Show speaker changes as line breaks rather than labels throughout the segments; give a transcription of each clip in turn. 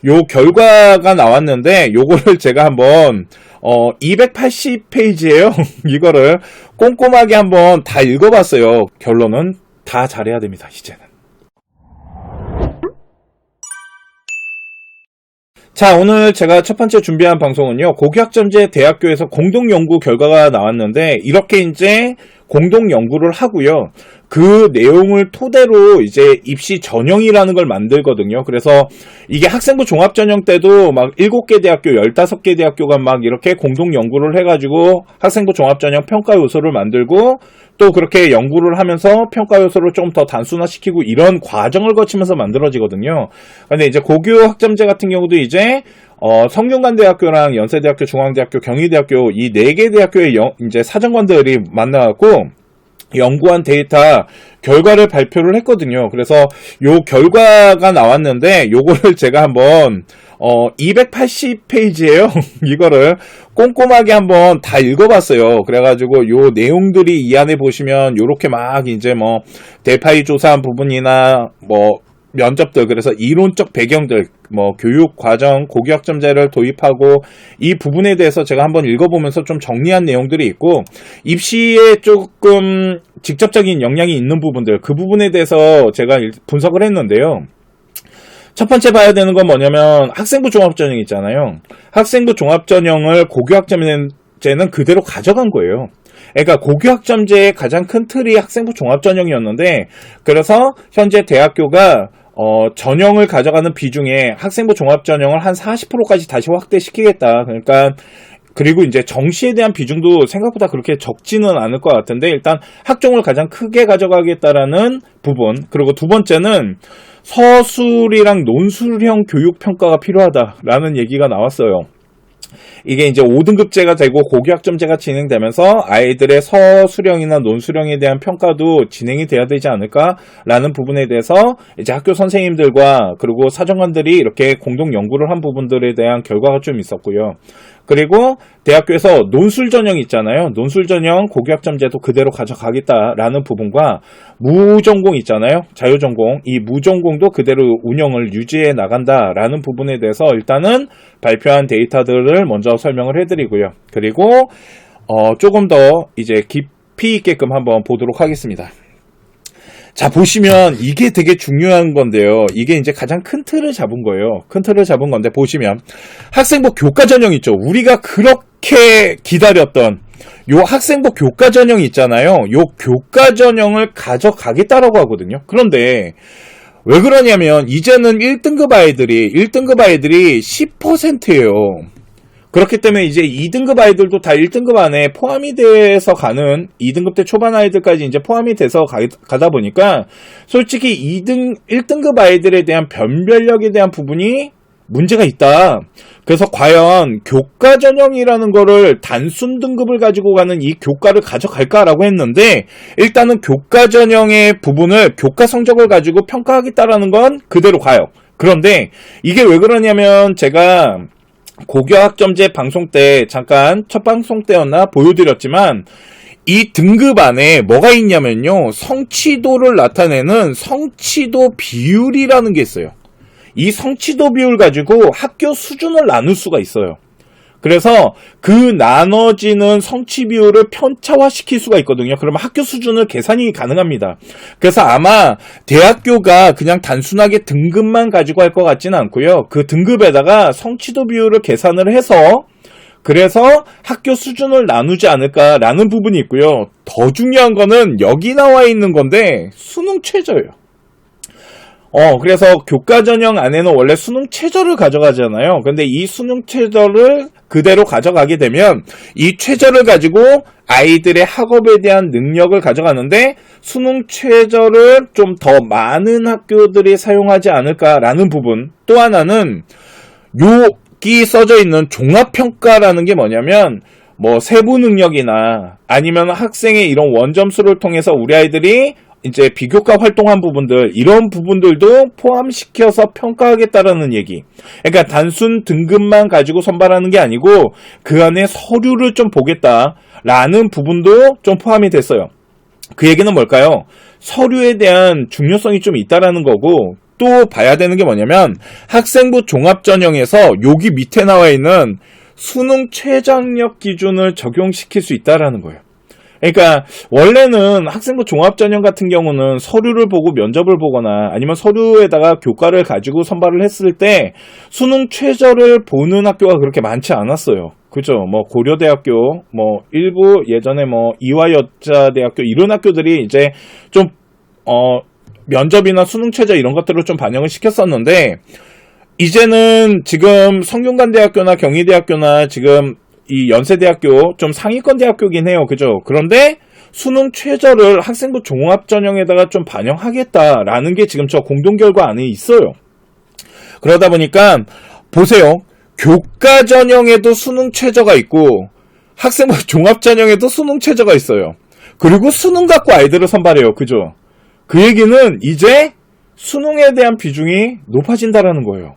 요 결과가 나왔는데 요거를 제가 한번 280페이지예요. 이거를 꼼꼼하게 한번 다 읽어봤어요. 결론은 다 잘해야 됩니다. 이제는. 자, 오늘 제가 첫 번째 준비한 방송은요, 고교학점제 대학교에서 공동연구 결과가 나왔는데, 이렇게 이제 공동연구를 하고요, 그 내용을 토대로 이제 입시 전형이라는 걸 만들거든요. 그래서 이게 학생부 종합전형 때도 막 7개 대학교, 15개 대학교가 막 이렇게 공동연구를 해가지고 학생부 종합전형 평가 요소를 만들고, 또 그렇게 연구를 하면서 평가 요소를 좀 더 단순화시키고 이런 과정을 거치면서 만들어지거든요. 근데 이제 고교 학점제 같은 경우도 이제 성균관대학교랑 연세대학교, 중앙대학교, 경희대학교 이 4개 대학교의 이제 사정관들이 만나갖고 연구한 데이터 결과를 발표를 했거든요. 그래서 요 결과가 나왔는데 요거를 제가 한번 280페이지예요. 이거를 꼼꼼하게 한번 다 읽어봤어요. 그래가지고 요 내용들이 이 안에 보시면 요렇게 막 이제 뭐 대파이 조사한 부분이나 뭐 면접들, 그래서 이론적 배경들, 뭐 교육 과정, 고교학점제를 도입하고 이 부분에 대해서 제가 한번 읽어보면서 좀 정리한 내용들이 있고, 입시에 조금 직접적인 영향이 있는 부분들, 그 부분에 대해서 제가 분석을 했는데요. 첫 번째 봐야 되는 건 뭐냐면 학생부 종합전형 있잖아요. 학생부 종합전형을 고교학점제는 그대로 가져간 거예요. 그러니까 고교학점제의 가장 큰 틀이 학생부 종합전형이었는데, 그래서 현재 대학교가 전형을 가져가는 비중에 학생부 종합전형을 한 40%까지 다시 확대시키겠다. 그러니까 그리고 이제 정시에 대한 비중도 생각보다 그렇게 적지는 않을 것 같은데, 일단 학종을 가장 크게 가져가겠다라는 부분. 그리고 두 번째는 서술이랑 논술형 교육평가가 필요하다라는 얘기가 나왔어요. 이게 이제 5등급제가 되고 고교학점제가 진행되면서 아이들의 서술형이나 논술형에 대한 평가도 진행이 돼야 되지 않을까라는 부분에 대해서 이제 학교 선생님들과 그리고 사정관들이 이렇게 공동 연구를 한 부분들에 대한 결과가 좀 있었고요. 그리고 대학교에서 논술 전형 있잖아요. 논술 전형 고교학점제도 그대로 가져가겠다라는 부분과 무전공 있잖아요. 자유전공. 이 무전공도 그대로 운영을 유지해 나간다라는 부분에 대해서 일단은 발표한 데이터들을 먼저 설명을 해드리고요. 그리고 조금 더 이제 깊이 있게끔 한번 보도록 하겠습니다. 자, 보시면 이게 되게 중요한 건데요. 이게 이제 가장 큰 틀을 잡은 거예요. 큰 틀을 잡은 건데, 보시면 학생부 교과 전형 있죠. 우리가 그렇게 기다렸던 요 학생부 교과 전형 있잖아요. 요 교과 전형을 가져가겠다라고 하거든요. 그런데 왜 그러냐면 이제는 1등급 아이들이 10%예요. 그렇기 때문에 이제 2등급 아이들도 다 1등급 안에 포함이 돼서 가는 2등급 때 초반 아이들까지 이제 포함이 돼서 가다 보니까 솔직히 1등급 아이들에 대한 변별력에 대한 부분이 문제가 있다. 그래서 과연 교과 전형이라는 거를 단순 등급을 가지고 가는 이 교과를 가져갈까라고 했는데, 일단은 교과 전형의 부분을 교과 성적을 가지고 평가하겠다라는 건 그대로 가요. 그런데 이게 왜 그러냐면 제가 고교학점제 방송 때 잠깐 첫 방송 때였나 보여드렸지만, 이 등급 안에 뭐가 있냐면요, 성취도를 나타내는 성취도 비율이라는 게 있어요. 이 성취도 비율 가지고 학교 수준을 나눌 수가 있어요. 그래서 그 나눠지는 성취 비율을 편차화시킬 수가 있거든요. 그러면 학교 수준을 계산이 가능합니다. 그래서 아마 대학교가 그냥 단순하게 등급만 가지고 할 것 같지는 않고요. 그 등급에다가 성취도 비율을 계산을 해서 그래서 학교 수준을 나누지 않을까라는 부분이 있고요. 더 중요한 거는 여기 나와 있는 건데 수능 최저예요. 그래서 교과 전형 안에는 원래 수능 최저를 가져가잖아요. 근데 이 수능 최저를 그대로 가져가게 되면 이 최저를 가지고 아이들의 학업에 대한 능력을 가져가는데 수능 최저를 좀 더 많은 학교들이 사용하지 않을까라는 부분. 또 하나는 여기 써져 있는 종합평가라는 게 뭐냐면 뭐 세부 능력이나 아니면 학생의 이런 원점수를 통해서 우리 아이들이 이제 비교과 활동한 부분들, 이런 부분들도 포함시켜서 평가하겠다라는 얘기. 그러니까 단순 등급만 가지고 선발하는 게 아니고 그 안에 서류를 좀 보겠다라는 부분도 좀 포함이 됐어요. 그 얘기는 뭘까요? 서류에 대한 중요성이 좀 있다라는 거고, 또 봐야 되는 게 뭐냐면 학생부 종합전형에서 여기 밑에 나와 있는 수능 최저학력 기준을 적용시킬 수 있다라는 거예요. 그러니까 원래는 학생부 종합전형 같은 경우는 서류를 보고 면접을 보거나 아니면 서류에다가 교과를 가지고 선발을 했을 때 수능 최저를 보는 학교가 그렇게 많지 않았어요. 그죠? 뭐 고려대학교, 뭐 일부 예전에 뭐 이화여자대학교 이런 학교들이 이제 좀 면접이나 수능 최저 이런 것들을 좀 반영을 시켰었는데 이제는 지금 성균관대학교나 경희대학교나 지금 이 연세대학교 좀 상위권 대학교긴 해요. 그죠? 그런데 수능 최저를 학생부 종합전형에다가 좀 반영하겠다라는 게 지금 저 공동결과 안에 있어요. 그러다 보니까 보세요. 교과 전형에도 수능 최저가 있고 학생부 종합전형에도 수능 최저가 있어요. 그리고 수능 갖고 아이들을 선발해요. 그죠? 그 얘기는 이제 수능에 대한 비중이 높아진다라는 거예요.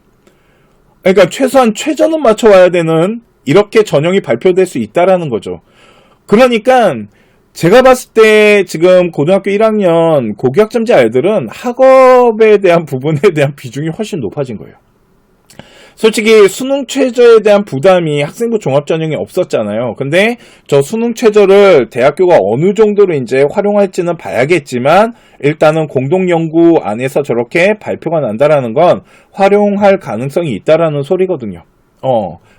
그러니까 최소한 최저는 맞춰와야 되는 이렇게 전형이 발표될 수 있다라는 거죠. 그러니까 제가 봤을 때 지금 고등학교 1학년 고교학점제 아이들은 학업에 대한 부분에 대한 비중이 훨씬 높아진 거예요. 솔직히 수능 최저에 대한 부담이 학생부 종합전형에 없었잖아요. 근데 저 수능 최저를 대학교가 어느 정도로 이제 활용할지는 봐야겠지만 일단은 공동연구 안에서 저렇게 발표가 난다라는 건 활용할 가능성이 있다라는 소리거든요.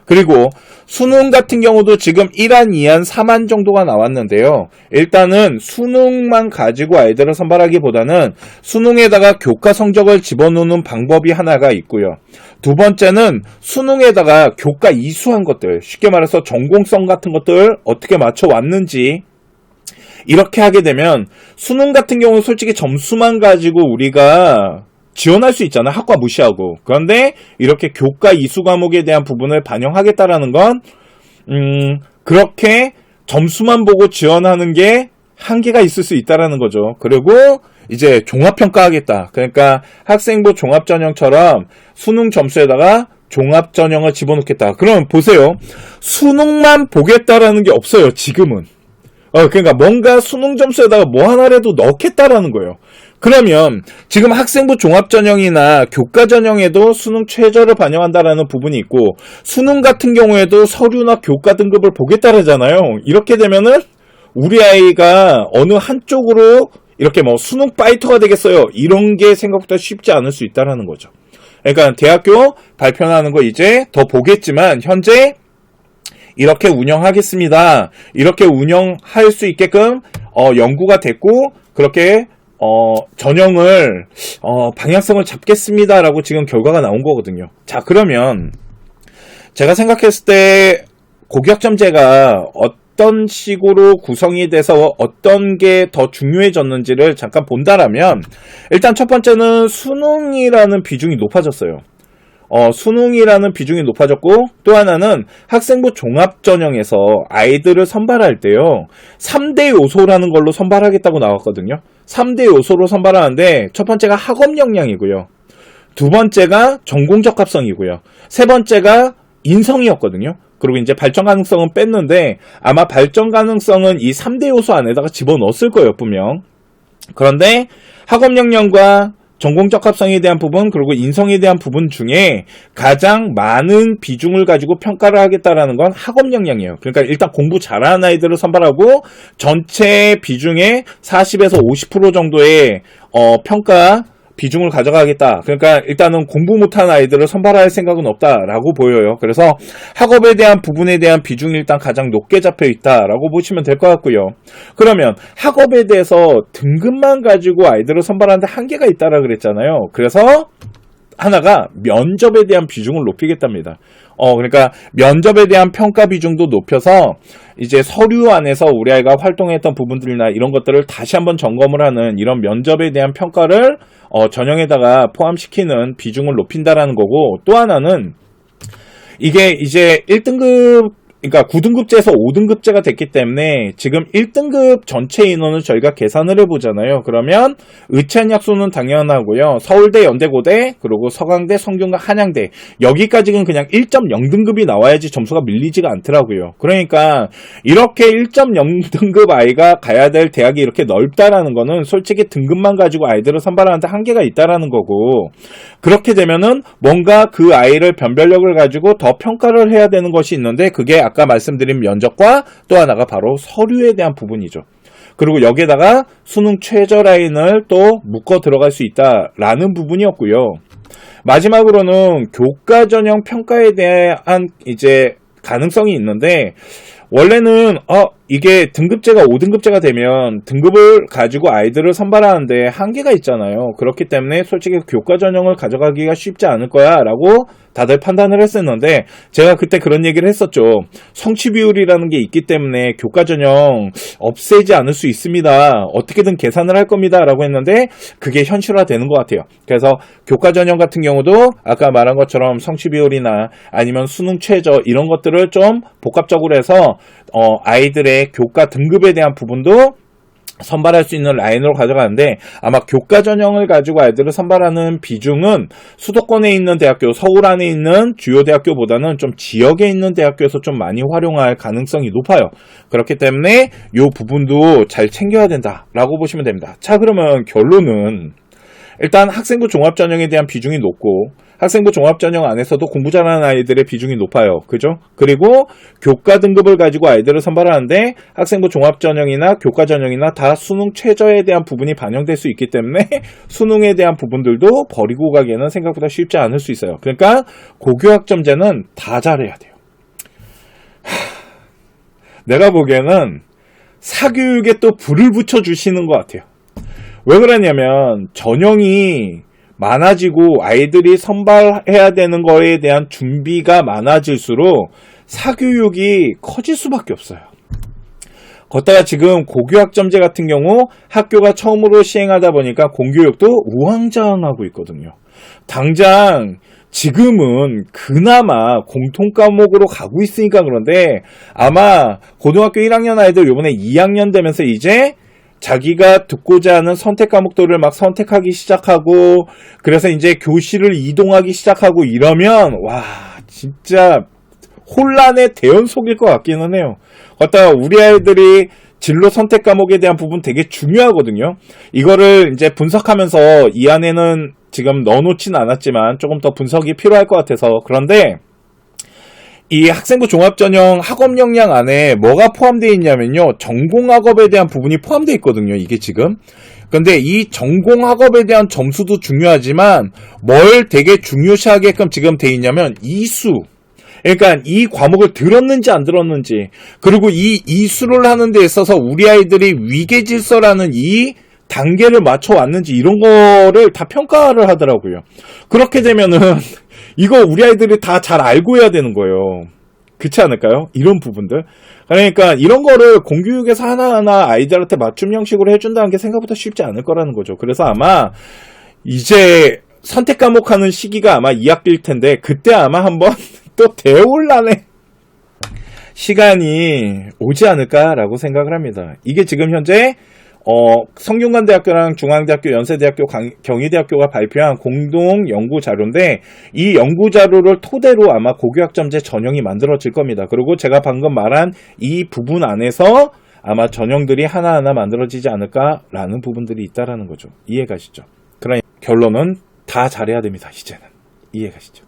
그리고 수능 같은 경우도 지금 1안, 2안, 3안 정도가 나왔는데요. 일단은 수능만 가지고 아이들을 선발하기보다는 수능에다가 교과 성적을 집어넣는 방법이 하나가 있고요. 두 번째는 수능에다가 교과 이수한 것들, 쉽게 말해서 전공성 같은 것들 어떻게 맞춰왔는지 이렇게 하게 되면 수능 같은 경우는 솔직히 점수만 가지고 우리가 지원할 수 있잖아. 학과 무시하고. 그런데 이렇게 교과 이수 과목에 대한 부분을 반영하겠다라는 건 그렇게 점수만 보고 지원하는 게 한계가 있을 수 있다라는 거죠. 그리고 이제 종합평가하겠다. 그러니까 학생부 종합전형처럼 수능 점수에다가 종합전형을 집어넣겠다. 그럼 보세요. 수능만 보겠다라는 게 없어요. 지금은. 그러니까 뭔가 수능 점수에다가 뭐 하나라도 넣겠다라는 거예요. 그러면 지금 학생부 종합전형이나 교과전형에도 수능 최저를 반영한다라는 부분이 있고 수능 같은 경우에도 서류나 교과 등급을 보겠다라잖아요. 이렇게 되면은 우리 아이가 어느 한쪽으로 이렇게 뭐 수능 파이터가 되겠어요. 이런 게 생각보다 쉽지 않을 수 있다라는 거죠. 그러니까 대학교 발표하는 거 이제 더 보겠지만 현재 이렇게 운영하겠습니다. 이렇게 운영할 수 있게끔 연구가 됐고 그렇게 전형을 방향성을 잡겠습니다라고 지금 결과가 나온 거거든요. 자, 그러면 제가 생각했을 때 고교학점제가 어떤 식으로 구성이 돼서 어떤 게 더 중요해졌는지를 잠깐 본다라면 일단 첫 번째는 수능이라는 비중이 높아졌어요. 수능이라는 비중이 높아졌고 또 하나는 학생부 종합전형에서 아이들을 선발할 때요 3대 요소라는 걸로 선발하겠다고 나왔거든요. 3대 요소로 선발하는데 첫 번째가 학업 역량이고요, 두 번째가 전공 적합성이고요, 세 번째가 인성이었거든요. 그리고 이제 발전 가능성은 뺐는데 아마 발전 가능성은 이 3대 요소 안에다가 집어넣었을 거예요, 분명. 그런데 학업 역량과 전공 적합성에 대한 부분 그리고 인성에 대한 부분 중에 가장 많은 비중을 가지고 평가를 하겠다라는 건 학업 역량이에요. 그러니까 일단 공부 잘하는 아이들을 선발하고 전체 비중의 40에서 50% 정도의 평가 비중을 가져가겠다. 그러니까 일단은 공부 못하는 아이들을 선발할 생각은 없다라고 보여요. 그래서 학업에 대한 부분에 대한 비중이 일단 가장 높게 잡혀 있다라고 보시면 될 것 같고요. 그러면 학업에 대해서 등급만 가지고 아이들을 선발하는데 한계가 있다라 그랬잖아요. 그래서 하나가 면접에 대한 비중을 높이겠답니다. 그러니까 면접에 대한 평가 비중도 높여서 이제 서류 안에서 우리 아이가 활동했던 부분들이나 이런 것들을 다시 한번 점검을 하는 이런 면접에 대한 평가를 전형에다가 포함시키는 비중을 높인다라는 거고, 또 하나는 이게 이제 1등급 그러니까 9등급제에서 5등급제가 됐기 때문에 지금 1등급 전체 인원을 저희가 계산을 해보잖아요. 그러면 의체한약수는 당연하고요. 서울대, 연대고대, 그리고 서강대, 성균관, 한양대 여기까지는 그냥 1.0등급이 나와야지 점수가 밀리지가 않더라고요. 그러니까 이렇게 1.0등급 아이가 가야 될 대학이 이렇게 넓다라는 거는 솔직히 등급만 가지고 아이들을 선발하는데 한계가 있다라는 거고, 그렇게 되면은 뭔가 그 아이를 변별력을 가지고 더 평가를 해야 되는 것이 있는데, 그게 아까 말씀드린 면접과 또 하나가 바로 서류에 대한 부분이죠. 그리고 여기에다가 수능 최저 라인을 또 묶어 들어갈 수 있다라는 부분이었고요. 마지막으로는 교과 전형 평가에 대한 이제 가능성이 있는데, 원래는 이게 등급제가 5등급제가 되면 등급을 가지고 아이들을 선발하는데 한계가 있잖아요. 그렇기 때문에 솔직히 교과 전형을 가져가기가 쉽지 않을 거야 라고 다들 판단을 했었는데, 제가 그때 그런 얘기를 했었죠. 성취 비율이라는 게 있기 때문에 교과 전형 없애지 않을 수 있습니다. 어떻게든 계산을 할 겁니다 라고 했는데 그게 현실화되는 것 같아요. 그래서 교과 전형 같은 경우도 아까 말한 것처럼 성취 비율이나 아니면 수능 최저 이런 것들을 좀 복합적으로 해서 아이들의 교과 등급에 대한 부분도 선발할 수 있는 라인으로 가져가는데, 아마 교과 전형을 가지고 아이들을 선발하는 비중은 수도권에 있는 대학교, 서울 안에 있는 주요 대학교보다는 좀 지역에 있는 대학교에서 좀 많이 활용할 가능성이 높아요. 그렇기 때문에 이 부분도 잘 챙겨야 된다라고 보시면 됩니다. 자, 그러면 결론은 일단 학생부 종합전형에 대한 비중이 높고, 학생부 종합전형 안에서도 공부 잘하는 아이들의 비중이 높아요. 그죠? 그리고 교과 등급을 가지고 아이들을 선발하는데 학생부 종합전형이나 교과전형이나 다 수능 최저에 대한 부분이 반영될 수 있기 때문에 수능에 대한 부분들도 버리고 가기에는 생각보다 쉽지 않을 수 있어요. 그러니까 고교학점제는 다 잘해야 돼요. 내가 보기에는 사교육에 또 불을 붙여주시는 것 같아요. 왜 그러냐면 전형이 많아지고 아이들이 선발해야 되는 거에 대한 준비가 많아질수록 사교육이 커질 수밖에 없어요. 거기다가 지금 고교학점제 같은 경우 학교가 처음으로 시행하다 보니까 공교육도 우왕좌왕하고 있거든요. 당장 지금은 그나마 공통과목으로 가고 있으니까 그런데, 아마 고등학교 1학년 아이들 이번에 2학년 되면서 이제 자기가 듣고자 하는 선택 과목들을 막 선택하기 시작하고, 그래서 이제 교실을 이동하기 시작하고 이러면 와 진짜 혼란의 대연속일 것 같기는 해요. 거기다가 우리 아이들이 진로 선택 과목에 대한 부분 되게 중요하거든요. 이거를 이제 분석하면서 이 안에는 지금 넣어놓지는 않았지만 조금 더 분석이 필요할 것 같아서, 그런데 이 학생부 종합전형 학업 역량 안에 뭐가 포함되어 있냐면요, 전공학업에 대한 부분이 포함되어 있거든요, 이게 지금. 근데 이 전공학업에 대한 점수도 중요하지만 뭘 되게 중요시하게끔 지금 되어 있냐면 이수. 그러니까 이 과목을 들었는지 안 들었는지, 그리고 이 이수를 하는 데 있어서 우리 아이들이 위계질서라는 이 단계를 맞춰왔는지 이런 거를 다 평가를 하더라고요. 그렇게 되면은 이거 우리 아이들이 다 잘 알고 해야 되는 거예요. 그렇지 않을까요? 이런 부분들. 그러니까 이런 거를 공교육에서 하나하나 아이들한테 맞춤 형식으로 해준다는 게 생각보다 쉽지 않을 거라는 거죠. 그래서 아마 이제 선택 과목 하는 시기가 아마 2학기일 텐데, 그때 아마 한번 또 대혼란의 시간이 오지 않을까라고 생각을 합니다. 이게 지금 현재 성균관대학교랑 중앙대학교, 연세대학교, 경희대학교가 발표한 공동 연구 자료인데, 이 연구 자료를 토대로 아마 고교학점제 전형이 만들어질 겁니다. 그리고 제가 방금 말한 이 부분 안에서 아마 전형들이 하나하나 만들어지지 않을까라는 부분들이 있다라는 거죠. 이해가시죠? 그러니 결론은 다 잘해야 됩니다. 이제는 이해가시죠?